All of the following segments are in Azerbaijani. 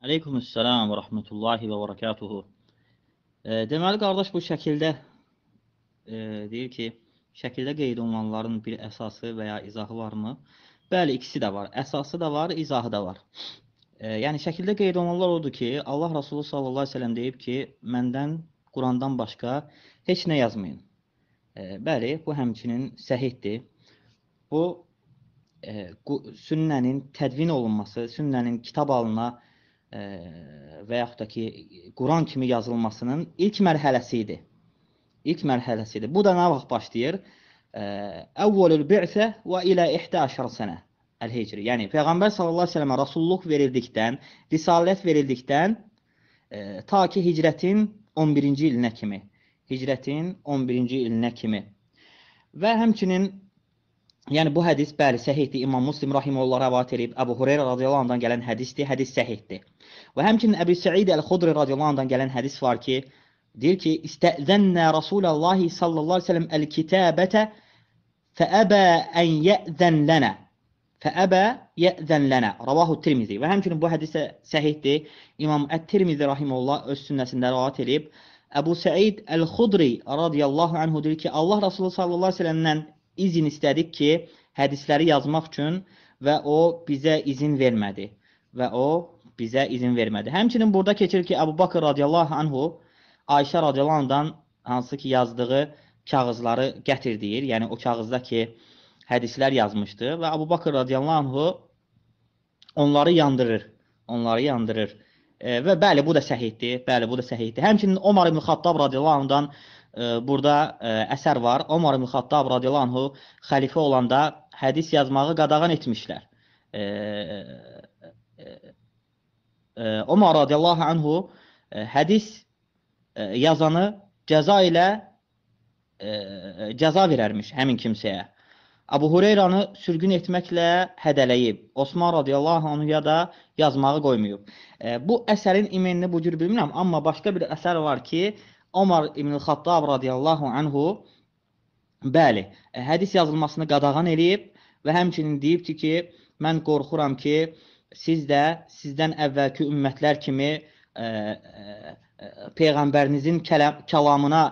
Aleykümselam və rəhmətullahi və bərəkatuhu. Deməli, qardaş bu şəkildə deyir ki, şəkildə qeyd olunanların bir əsası və ya izahı varmı? Bəli, ikisi də var. Əsası da var, izahı da var. Yəni, şəkildə qeyd olunanlar odur ki, Allah Rasulü sallallahu aleyhi ve sellem deyib ki, məndən, Qurandan başqa heç nə yazmayın. Bəli, bu həmçinin səhihdir. Bu, sünnənin tədvin olunması, sünnənin kitab alına və yaxud da ki, Quran kimi yazılmasının ilk mərhələsidir. İlk mərhələsidir. Bu da nə vaxt başlayır? Əvvəlül bi'sə və ilə 11 sənə Əl-Hicri. Yəni, Peyğəmbər sallallahu aleyhi ve sellemə rasulluq verildikdən, risalət verildikdən ta ki, hicrətin 11-ci ilinə kimi. Hicrətin 11-ci ilinə kimi. Və həmçinin, yəni bu hədis, bəli, səhihdir. İmam Muslim rahimehullah rəvayət edib, Əbu Hüreyrə radiyallahu anhdan gələn hədisdir, hədis səhihdir. Və həmçinin Əbu Səid Əl-Xudri radiyallahu anhdan gələn hədis var ki, deyir ki, İstəzənnə Rasulallahi sallallahu aleyhi ve sellem əl-kitəbətə fəəbə ən yəzən lənə. Fəəbə yəzən lənə. Ravahu Tirmizi. Və həmçinin bu hədis səhihdir. İmam Ət-Tirmizi rahimehullah öz sünnəsində rəvayət edib. Əbu Səid Əl-Xudri radiyallahu anhu deyir ki, Allah Rasulü sallallahu aleyhi ve sellemdən izin istədik ki, hədisləri yazmaq üçün və o bizə izin vermədi. Həmçinin burada keçir ki, Əbu Bakır radiyallahu anhu Ayşə radiyallahu anhudan hansı ki yazdığı kağızları gətirdir. Yəni o kağızda ki hədislər yazmışdı və Əbu Bakır radiyallahu anhu onları yandırır. Və bəli, bu da səhihdir. Həmçinin Omar ibn Xattab radiyallahu anhudan burada əsər var. Omar ibn Xattab radiyallahu anhu xəlifə olanda hədis yazmağı qadağan etmişlər. Omar radiyallahu anhu hədis yazanı cəza verərmiş həmin kimsəyə. Əbu Hüreyranı sürgün etməklə hədələyib. Osman radiyallahu anhuya da yazmağı qoymayıb. Bu əsərin imenini bu cür bilmirəm, amma başqa bir əsər var ki, Omar ibn Xattab radiyallahu anhu bəli, hədis yazılmasını qadağan edib və həmçinin deyibdir ki, mən qorxuram ki, siz də sizdən əvvəlki ümmətlər kimi Peyğəmbərinizin kəlamına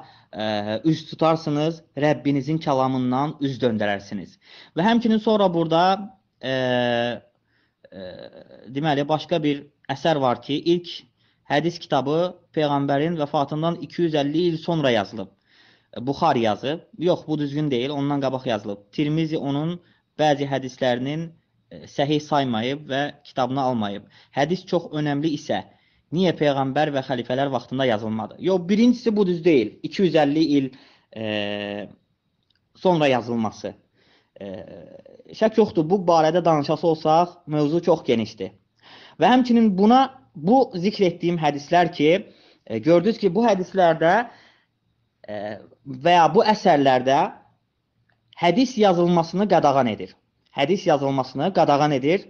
üz tutarsınız, Rəbbinizin kəlamından üz döndərərsiniz. Və həmçinin sonra burada deməli, başqa bir əsər var ki, ilk hədis kitabı Peyğəmbərin vəfatından 250 il sonra yazılıb. Buxari yazıb. Yox, bu düzgün deyil, ondan qabaq yazılıb. Tirmizi onun bəzi hədislərinin səhih saymayıb və kitabını almayıb. Hədis çox önəmli isə, niyə Peyğəmbər və xəlifələr vaxtında yazılmadı? Yox, birincisi bu düz deyil. 250 il sonra yazılması. Şək yoxdur, bu barədə danışası olsaq, mövzu çox genişdir. Və həmçinin bu zikr etdiyim hədislər ki, gördünüz ki, bu hədislərdə və ya bu əsərlərdə hədis yazılmasını qadağan edir.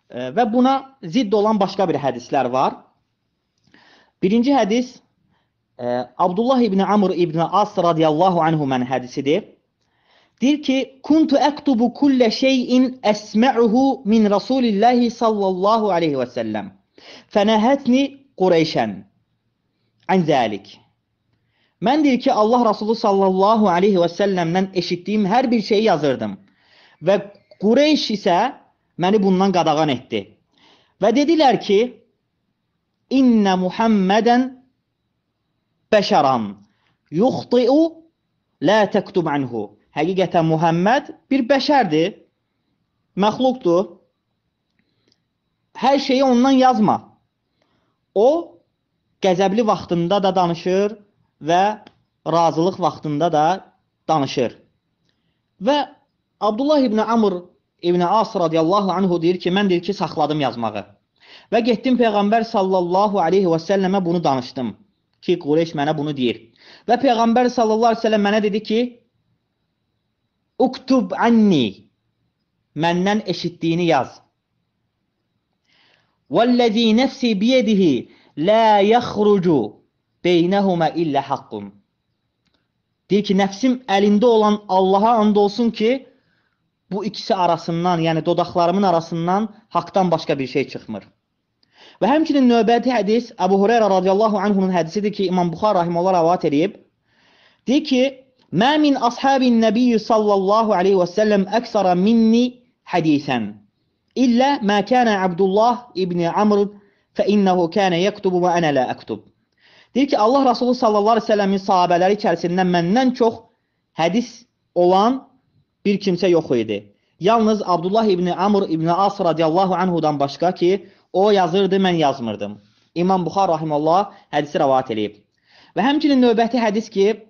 Və buna zidd olan başqa bir hədislər var. Birinci hədis Abdullah ibn Amr ibn As radiyallahu anhumən hədisidir. Deyir ki, kuntu əktubu kullə şeyin əsmə'uhu min Rasulillahi sallallahu aleyhi və səlləm. Fənəhətni Qureyşən ən zəlik. Mən deyir ki, Allah Rasulü sallallahu aleyhi və səlləmdən eşitdiyim hər bir şeyi yazırdım. Və Qureyş isə məni bundan qadağan etdi. Və dedilər ki, İnnə Muhammədən bəşəran yuxti'u lə təktub anhu. Həqiqətən Muhamməd bir bəşərdir, məxluqdur. Hər şeyi ondan yazma. O, qəzəbli vaxtında da danışır və razılıq vaxtında da danışır. Və Abdullah ibn Amr ibn As radiyallahu anhu deyir ki, mən deyir ki, saxladım yazmağı. Və getdim Peyğəmbər sallallahu aleyhi və səlləmə bunu danışdım ki, Qureyş mənə bunu deyir. Və Peyğəmbər sallallahu aleyhi və səlləm mənə dedi ki, uktub anni, məndən eşitdiyini yaz. Vəllezî nəfsi biyedihi la yaxrucu beynəhumə illə haqqun. Deyir ki, nəfsim əlində olan Allaha and olsun ki, bu ikisi arasından, yəni dodaqlarımın arasından haqdan başqa bir şey çıxmır. Və həmçinin növbəti hədis Əbu Hüreyrə radiyallahu anhunun hədisidir ki, İmam Buxar rahimehullah rəvayət edib. Deyir ki, "Mə min ashabin nəbiyyi sallallahu aleyhi və səlləm əksara minni hadisən illə mə kənə Abdullah ibn Amr fə innəhu kənə yəktubu və ənə lə əktub." Deyir ki, Allah Rasulü sallallahu aleyhi və səlləmin sahabələri içərisindən məndən çox hədis olan bir kimsə yox idi. Yalnız Abdullah ibn Amr ibn As radiyallahu anhudan başqa ki, o yazırdı, mən yazmırdım. İmam Buxar rahimehullah hədisi rəvayət edib. Və həmçinin növbəti hədis ki,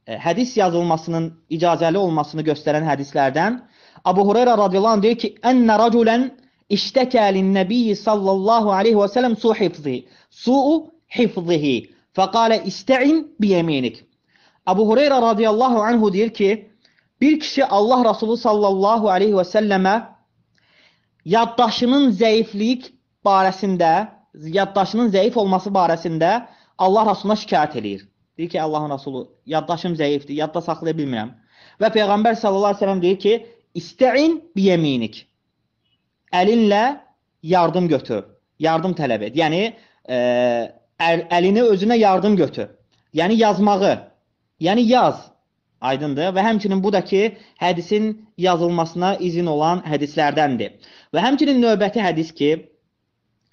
hədis yazılmasının icazəli olmasını göstərən hədislərdən Əbu Hüreyrə radiyallahu anh deyir ki, "Ənə raculən iştəkə lin-nəbiyyi sallallahu aleyhi və səlləm su'u hifzihi fəqalə istə'in biyeminik." Əbu Hüreyrə radiyallahu anhu deyir ki, bir kişi Allah Rasulü sallallahu aleyhi və səlləmə yaddaşının zəiflik barəsində, yaddaşının zəif olması barəsində Allah Rasuluna şikayət edir. Deyir ki, Allahın Rasulü, yaddaşım zəifdir, yadda saxlaya bilmirəm. Və Peyğəmbər sallallahu aleyhi və səlləm deyir ki, İstə'in biyeminik. Əlinlə yardım götür, yardım tələb et. Yəni, əlini özünə yardım götür. Yəni, yazmağı, yəni yaz. Aydındır. Və həmçinin bu da ki, hədisin yazılmasına izin olan hədislərdəndir. Və həmçinin növbəti hədis ki,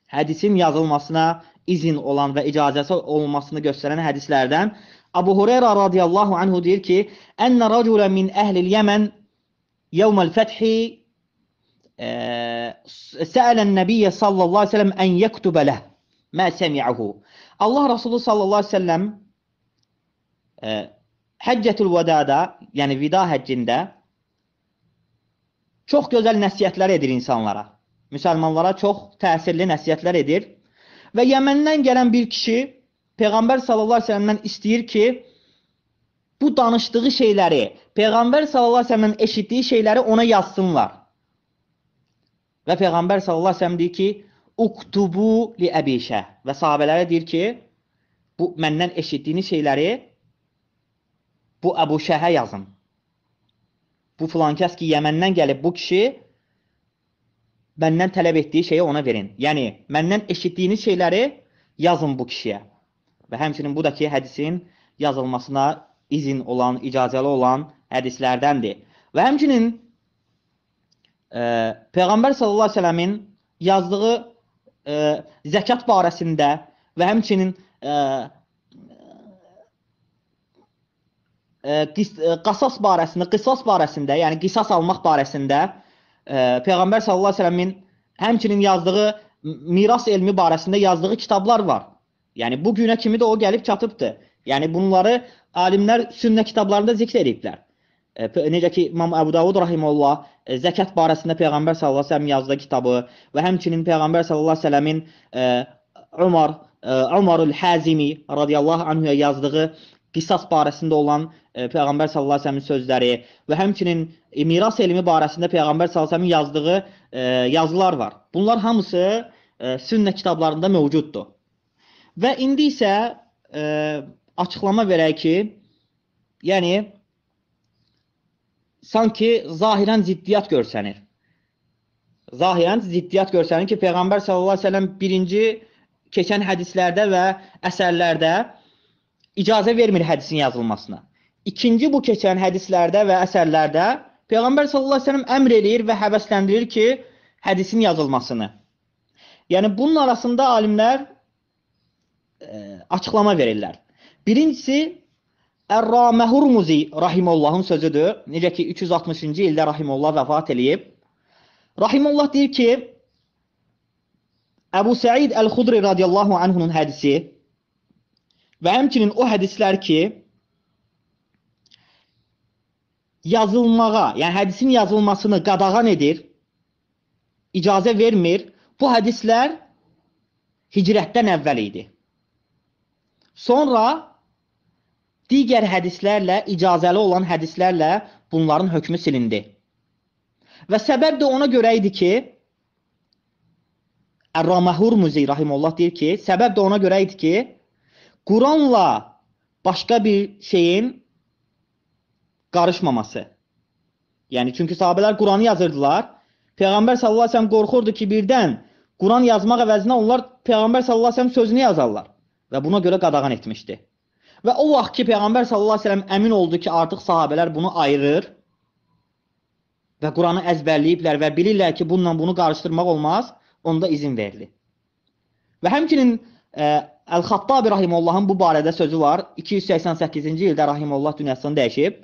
hədisin yazılmasına izin olan və icazəsi olmasını göstərən hədislərdən Əbu Hüreyrə radiyallahu anhu deyir ki, "Ənə raculə min əhlil Yəmən yevməl fəthi səələn nəbiyyə sallallahu aleyhi ve sellem ən yektubə ləh mə səmi'əhu." Allah Rasulü sallallahu aleyhi ve sellem Həccətül Vədada, yəni vida həccində çox gözəl nəsiyyətlər edir insanlara. Müsəlmanlara çox təsirli nəsiyyətlər edir. Və Yəməndən gələn bir kişi Peyğəmbər sallallahu aleyhi ve sellemdən istəyir ki, bu danışdığı şeyləri, Peyğəmbər sallallahu aleyhi ve sellemdən eşitdiyi şeyləri ona yazsınlar. Və Peyğəmbər sallallahu aleyhi ve sellem deyir ki, "Uktubu li əbişə." Və sahabələrə deyir ki, bu məndən eşitdiyiniz şeyləri bu Əbu Şəhə yazın. Bu filan kəs ki, Yəməndən gəlib bu kişi məndən tələb etdiyi şeyi ona verin. Yəni, məndən eşitdiyiniz şeyləri yazın bu kişiyə. Və həmçinin bu da ki, hədisin yazılmasına izin olan, icazəli olan hədislərdəndir. Və həmçinin Peyğəmbər sallallahu aleyhi ve sellemin yazdığı zəkat barəsində və həmçinin qisas barəsində, yəni qisas almaq barəsində Peyğəmbər sallallahu aleyhi ve sellemin həmçinin yazdığı miras elmi barəsində yazdığı kitablar var. Yəni bu günə kimi də o gəlib çatıbdır. Yəni bunları alimlər sünnə kitablarında zikr ediblər. Necə ki İmam Əbu Davud rahimehullah zəkat barəsində Peyğəmbər sallallahu aleyhi ve sellem yazdığı kitabı və həmçinin Peyğəmbər sallallahu aleyhi ve sellemin Umarul Hazimi radiyallahu anhuya yazdığı qisas barəsində olan Peyğəmbər sallallahu aleyhi ve sellemin sözləri və həmçinin miras elmi barəsində Peyğəmbər sallallahu aleyhi ve sellemin yazdığı yazılar var. Bunlar hamısı sünnə kitablarında mövcuddur. Və indi isə açıqlama verək ki, yəni sanki zahirən ziddiyyət görsənir. Zahirən ziddiyyət görsənir ki, Peyğəmbər sallallahu aleyhi ve sellem birinci keçən hədislərdə və əsərlərdə icazə vermir hədisin yazılmasına. İkinci bu keçən hədislərdə və əsərlərdə Peyğəmbər sallallahu aleyhi ve sellem əmr eləyir və həvəsləndirir ki, hədisin yazılmasını. Yəni bunun arasında alimlər açıqlama verirlər. Birincisi Ər-Raməhurmuzi rahimullahın sözüdür. Necə ki 360-cı ildə rahimullah vəfat eləyib. Rahimullah deyir ki, Əbu Səid Əl-Xudri radiyallahu anhunun hədisi və həmçinin o hədislər ki, yazılmağa, yəni hədisin yazılmasını qadağan edir, icazə vermir. Bu hədislər hicrətdən əvvəl idi. Sonra digər hədislərlə, icazəli olan hədislərlə bunların hökmü silindi. Və səbəb də ona görə idi ki, Ər-Raməhurmuzi rahimullah deyir ki, səbəb də ona görə idi ki, Quranla başqa bir şeyin qarışmaması. Yəni, çünki sahabələr Quranı yazırdılar. Peyğəmbər sallallahu aleyhi ve sellem qorxurdu ki, birdən Quran yazmaq əvəzinə onlar Peyğəmbər sallallahu əleyhi və səlləm sözünü yazarlar və buna görə qadağan etmişdi. Və o vaxt ki Peyğəmbər sallallahu əleyhi və səlləm əmin oldu ki, artıq sahabelər bunu ayırır və Quranı əzbərləyiblər və bilirlər ki, bununla bunu qarışdırmaq olmaz, onda izin verilir. Və həmçinin Əl-Xattabi rahimehullahın bu barədə sözü var. 288-ci ildə rahimehullah dünyasını dəyişib.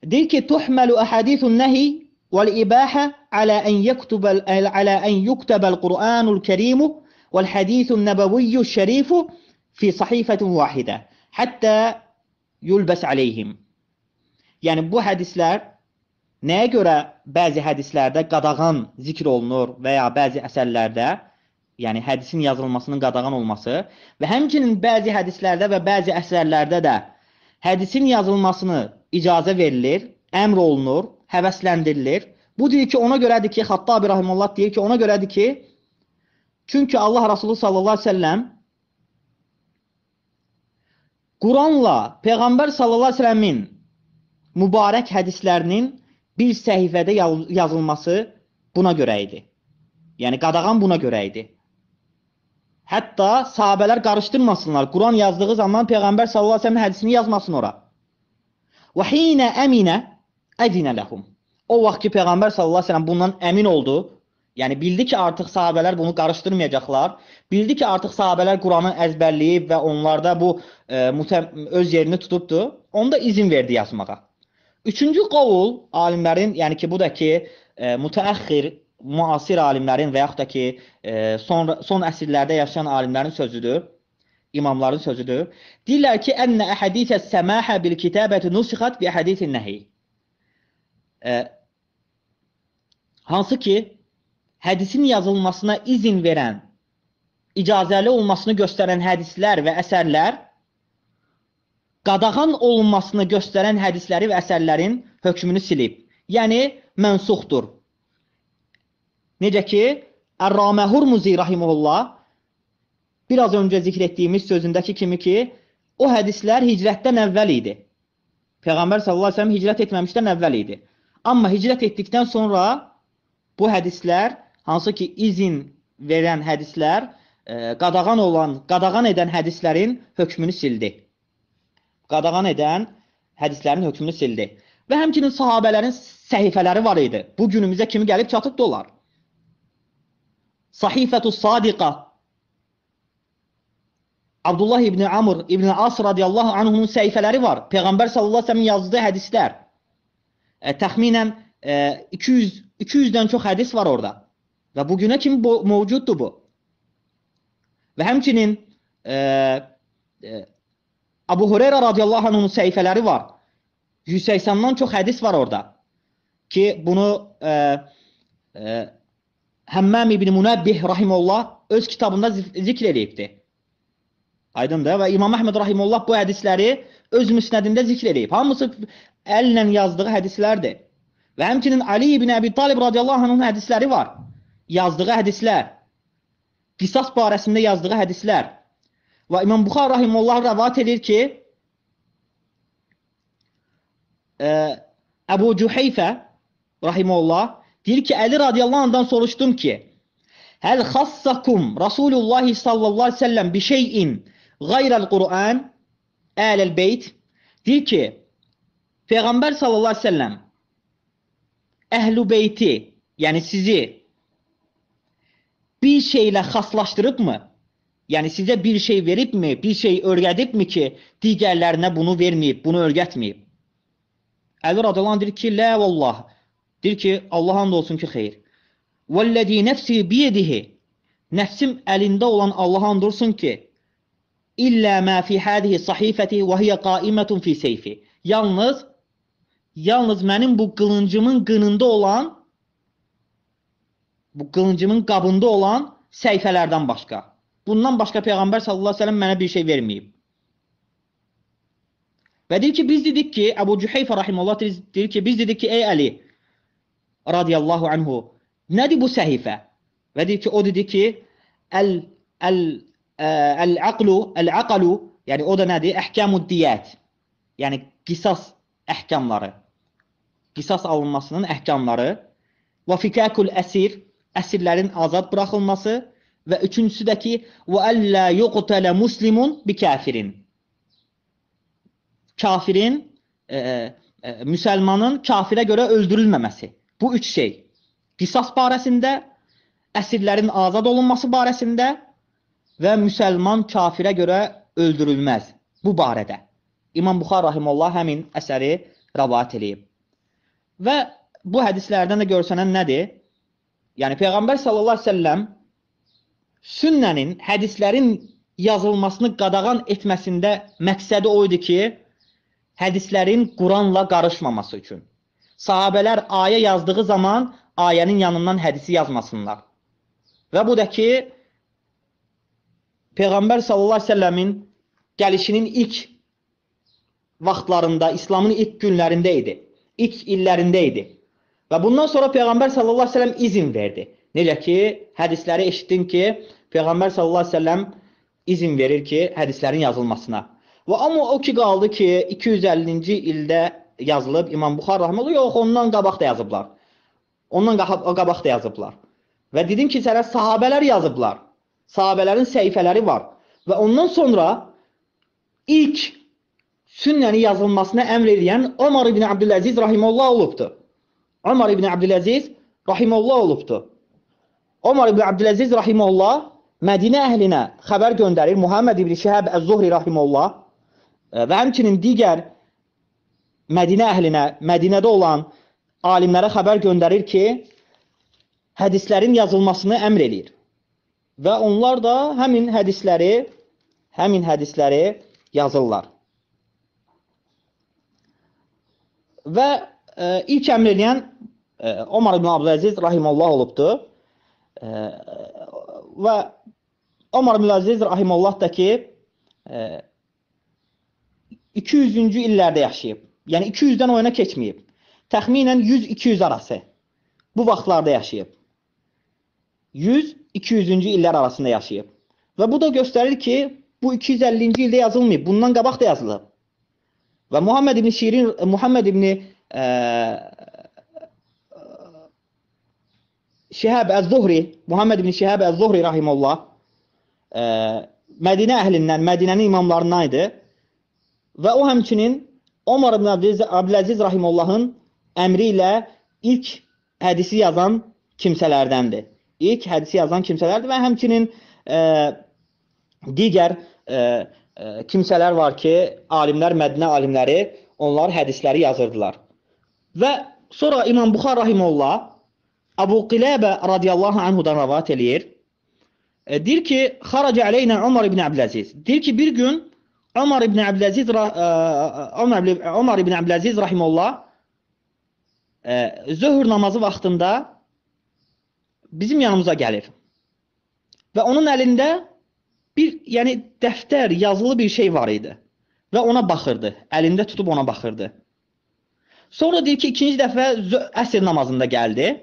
Deyir ki, tuhmalu ahadithun nahi wal-ibaha ala an yuktaba al-Qur'anul Kerim wal-hadithun nabawiyyu şerifu fi sahifatin vahida hatta yulbas alayhim. Yəni bu hədislər nəyə görə bəzi hədislərdə qadağan zikr olunur və ya bəzi əsərlərdə, yəni hədisin yazılmasının qadağan olması və həmçinin bəzi hədislərdə və bəzi əsərlərdə də hədisin yazılmasını icazə verilir, əmr olunur, həvəsləndirilir. Bu deyir ki, ona görədir ki, Xattabi rahimehullah deyir ki, ona görədir ki, çünki Allah Rasulü sallallahu əleyhi və səlləm Quranla Peyğəmbər sallallahu əleyhi və səlləmin mübarək hədislərinin bir səhifədə yazılması buna görə idi. Yəni qadağan buna görə idi. Hətta sahabələr qarışdırmasınlar. Quran yazdığı zaman Peyğəmbər sallallahu əleyhi və səlləmin hədisini yazmasın ora. Və hinə əminə əzinə ləhum. O vaxt ki Peyğəmbər sallallahu əleyhi və səlləm bundan əmin oldu, yəni bildi ki, artıq sahabələr bunu qarışdırmayacaqlar, bildi ki, artıq sahabələr Quranı əzbərləyib və onlarda bu öz yerini tutubdu, onda izin verdi yazmağa. Üçüncü qovul alimlərin, yəni ki, bu da ki, mütəəxxir, müasir alimlərin və yaxud da ki, son əsrlərdə yaşayan alimlərin sözüdür, imamların sözüdür. Deyirlər ki, ənnə əhədithə səməhə bil kitabəti nusixat bi əhədithin nəhi. Hansı ki, hədisin yazılmasına izin verən, icazəli olmasını göstərən hədislər və əsərlər, qadağan olunmasını göstərən hədisləri və əsərlərin hökmünü silib. Yəni, mənsuxdur. Necə ki, Ər-Ramə Hurmuzi rahimehullah biraz öncə zikr etdiyimiz sözündəki kimi ki, o hədislər hicrətdən əvvəl idi. Peyğəmbər sallallahu əleyhi və səlləm hicrət etməmişdən əvvəl idi. Amma hicrət etdikdən sonra bu hədislər, hansı ki izin verən hədislər, qadağan edən hədislərin hökmünü sildi. Qadağan edən hədislərin hökmünü sildi. Və həmçinin sahabələrin səhifələri var idi. Bu günümüzə kimi gəlib çatıbdı onlar. Sahifətus Sadiqa Abdullah ibn Amr ibn As radiyallahu anhunun səhifələri var. Peyğəmbər sallallahu əleyhi və səlləmin yazdığı hədislər. Təxminən 200-dən çox hədis var orada. Və bugünə kimi mövcuddur bu. Və həmçinin Abu Hureyra radiyallahu anhunun səhifələri var. 180-dan çox hədis var orada. Ki bunu Həmmam ibn Munabbih rahimehullah öz kitabında zikr edibdi. Aydındır və İmam Əhməd rahimehullah bu hədisləri öz müsnədində zikr edib. Hamısı əllə yazdığı hədislərdir. Və həmçinin Ali ibn Əbi Talib radiyallahu anhunun hədisləri var. Yazdığı hədislər. Qisas barəsində yazdığı hədislər. Və İmam Buxar rahimehullah rəvat edir ki, Əbu Cüheyfə rahimehullah deyir ki, Əli radiyallahu anhdan soruşdum ki, Həl xassakum Rasulullah sallallahu aleyhi ve sellem bi şeyin qayrəl Qur'an ələl beyt. Deyir ki, Peyğəmbər sallallahu aleyhi ve sellem əhl-i beyti, yəni sizi bir şeylə xaslaşdırıbmı? Yəni sizə bir şey veribmi, bir şey öyrədibmi ki, digərlərinə bunu verməyib, bunu öyrətməyib? Əli radiyallahu anh deyir ki, lə vallah. Deyir ki, Allah and olsun ki, xeyr. Vəlləzi nəfsi biyedihi. Nəfsim əlində olan Allah and olsun ki, illə mə fi hədihi sahifəti və hiyə qaimətun fi seyfi. Yalnız mənim bu qılıncımın qınında olan, bu qılıncımın qabında olan səhifələrdən başqa. Bundan başqa Peyğəmbər sallallahu aleyhi ve sellem mənə bir şey verməyib. Və deyir ki, biz dedik ki, Əbu Cüheyfə rahimehullah deyir ki, biz dedik ki, ey Əli radiyallahu anhu, nədir bu səhifə? Və deyir ki, o dedi ki, əl-aqlu, yəni o da nədir? Əhkəmud-diyyət, yəni qisas əhkamları, qisas alınmasının əhkamları və fikəkul əsir əsirlərin azad buraxılması və üçüncüsü də ki, وَأَلَّا يُقْتَلَ مُسْلِمٌ بِكَافِرٍ kafirin, müsəlmanın kafirə görə öldürülməməsi. Bu üç şey. Qisas barəsində, əsirlərin azad olunması barəsində və müsəlman kafirə görə öldürülməz. Bu barədə. İmam Buxar rahimehullah həmin əsəri rəvayət edib. Və bu hədislərdən də görsənən nədir? Yəni Peyğəmbər sallallahu əleyhi və səlləm sünnənin, hədislərin yazılmasını qadağan etməsində məqsədi o idi ki, hədislərin Quranla qarışmaması üçün. Sahabələr ayə yazdığı zaman ayənin yanından hədisi yazmasınlar. Və bu da ki, Peyğəmbər sallallahu əleyhi və səlləmin gəlişinin ilk vaxtlarında, İslamın ilk günlərində idi, ilk illərində idi. Və bundan sonra Peyğəmbər sallallahu əleyhi və səlləm izin verdi. Necə ki, hədisləri eşitdin ki, Peyğəmbər sallallahu əleyhi və səlləm izin verir ki, hədislərin yazılmasına. Və amma o ki qaldı ki, 250-ci ildə yazılıb İmam Buxar rahimehullah, yox, ondan qabaq da yazıblar. Ondan qabaq da yazıblar. Və dedim ki, sənə sahabələr yazıblar. Sahabələrin səhifələri var. Və ondan sonra ilk sünnəni yazılmasına əmr edən Ömər ibn Abdüləziz rahimehullah olubdu. Ömər ibn Abdüləziz rahimehullah olubdu. Ömər ibn Abdüləziz rahimehullah Mədinə əhlinə xəbər göndərir. Muhammed ibn Şihab əz-Zuhri rahimehullah və həmçinin digər Mədinə əhlinə, Mədinədə olan alimlərə xəbər göndərir ki, hədislərin yazılmasını əmr edir. Və onlar da həmin hədisləri yazırlar. Və ilk əmr edən Ömər ibn Abdüləziz rahimehullah olubdu. Və Ömər ibn Abdüləziz rahimehullah da ki 200-cü illərdə yaşayıb. Yəni 200-dən o yana keçməyib. Təxminən 100-200 arası bu vaxtlarda yaşayıb. 100-200-cü illər arasında yaşayıb. Və bu da göstərir ki, bu 250-ci ildə yazılmayıb. Bundan qabaq da yazılıb. Və Muhammed ibn Şihab əz-Zuhri, Muhammed ibn Şihab əz-Zuhri rahimehullah Mədinə əhlindən, Mədinənin imamlarından idi. Və o həmçinin Ömər ibn Abdüləziz rahimehullahın əmri ilə ilk hədisi yazan kimsələrdəndir. İlk hədisi yazan kimsələrdir və həmçinin digər kimsələr var ki, alimlər, Mədinə alimləri, onlar hədisləri yazırdılar. Və sonra İmam Buxar rahimehullah Əbu Qiləbə radiyallahu anhudan rəvayət eləyir. Deyir ki, xaraca aleynə Ömər ibn Abdüləziz. Deyir ki, bir gün Ömər ibn Abdüləziz rahimehullah zöhr namazı vaxtında bizim yanımıza gəlir. Və onun əlində bir, yəni dəftər, yazılı bir şey var idi. Və ona baxırdı. Əlində tutub ona baxırdı. Sonra deyir ki, ikinci dəfə əsr namazında gəldi.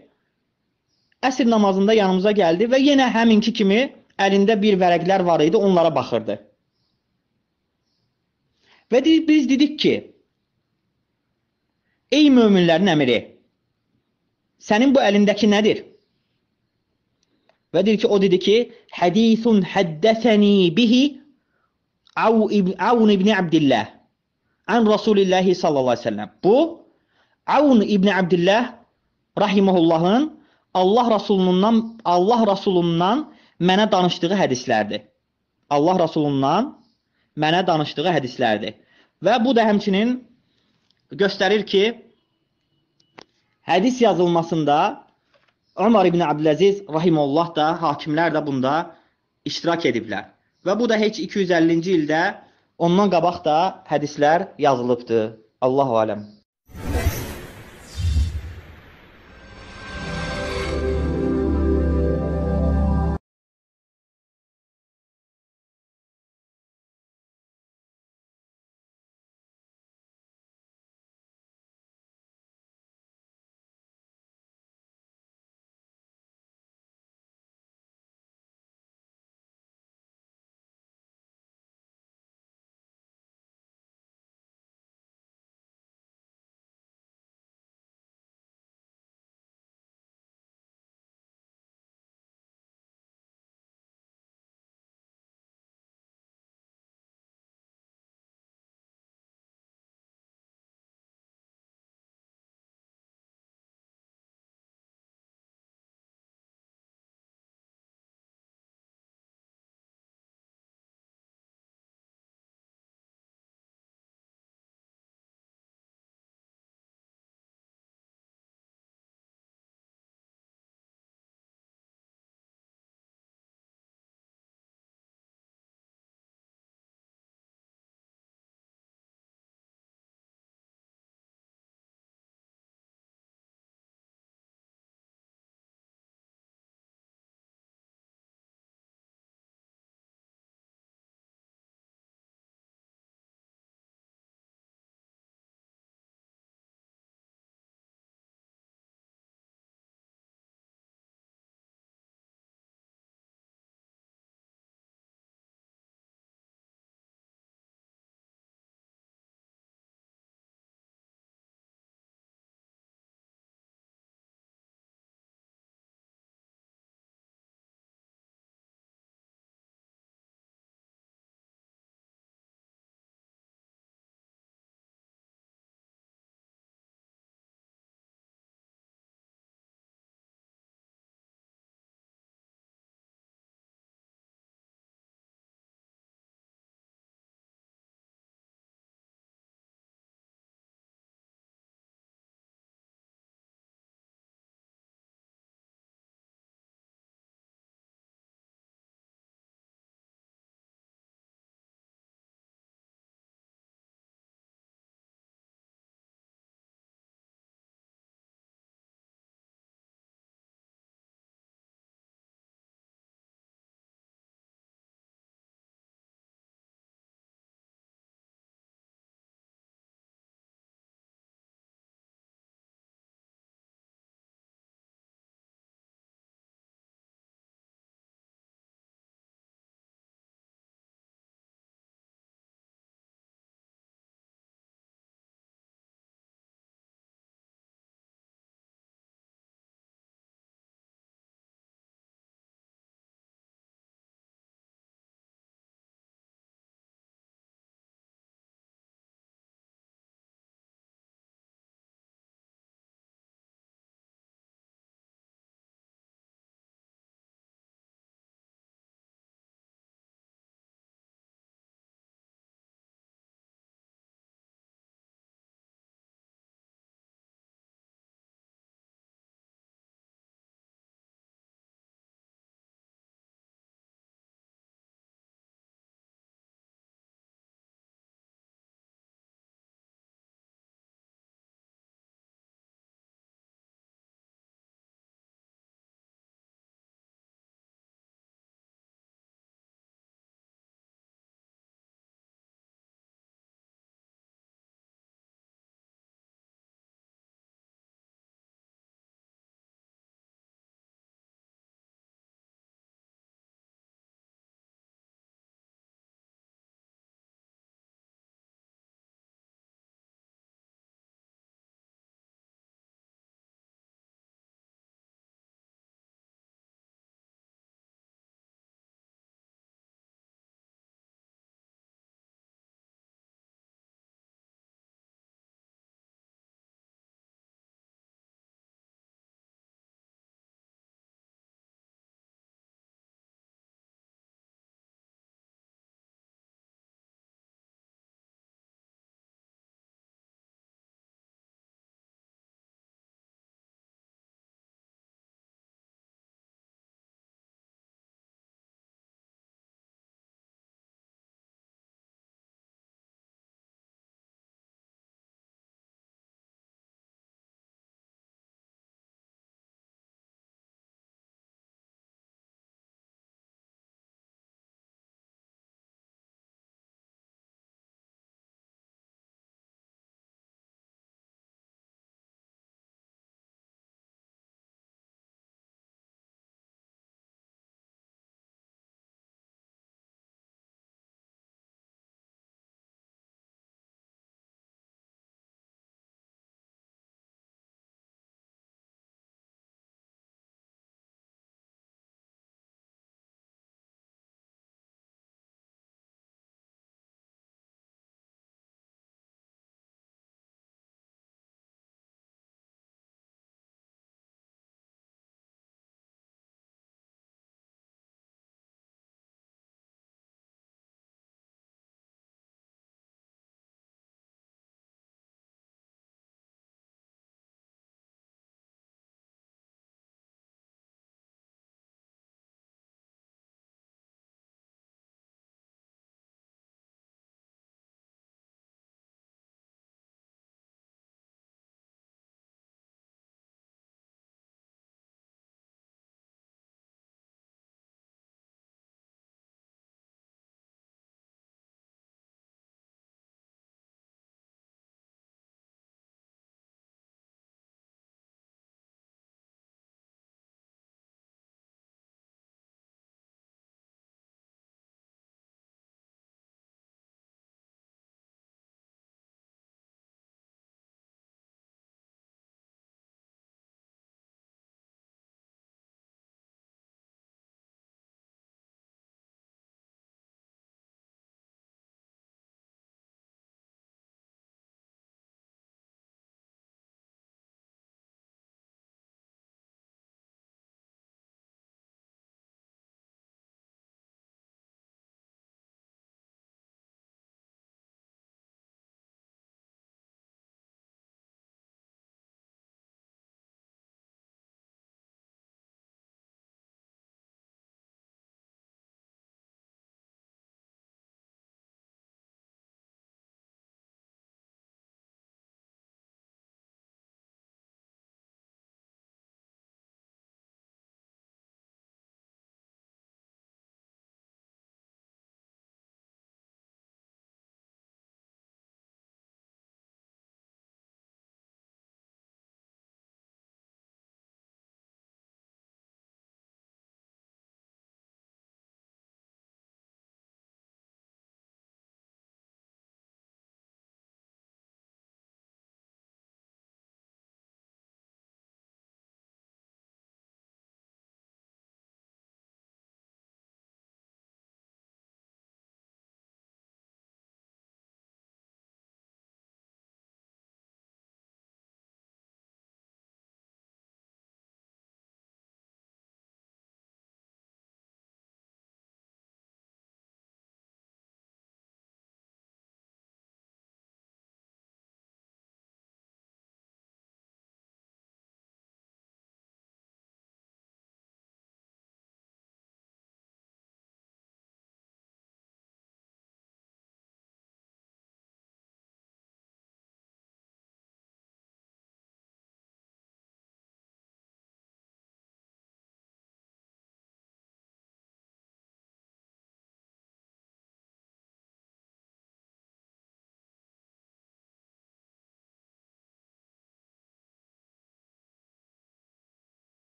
Əsr namazında yanımıza gəldi və yenə həminki kimi əlində bir vərəqlər var idi, onlara baxırdı. Və biz dedik ki, ey möminlərin əmiri, sənin bu əlindəki nədir? Və deyir ki, o dedi ki, hədisun həddəsəni bihi Avun ibn Abdillah ən Rasulillahi sallallahu aleyhi ve sellem. Bu, Avun ibn Abdillah rahimehullahın Allah Rasulundan mənə danışdığı hədislərdir. Allah Rasulundan mənə danışdığı hədislərdir. Və bu da həmçinin göstərir ki, hədis yazılmasında Ömər ibn Abdüləziz rahimehullah da, hakimlər də bunda iştirak ediblər. Və bu da heç 250-ci ildə ondan qabaq da hədislər yazılıbdır. Allahu aləm.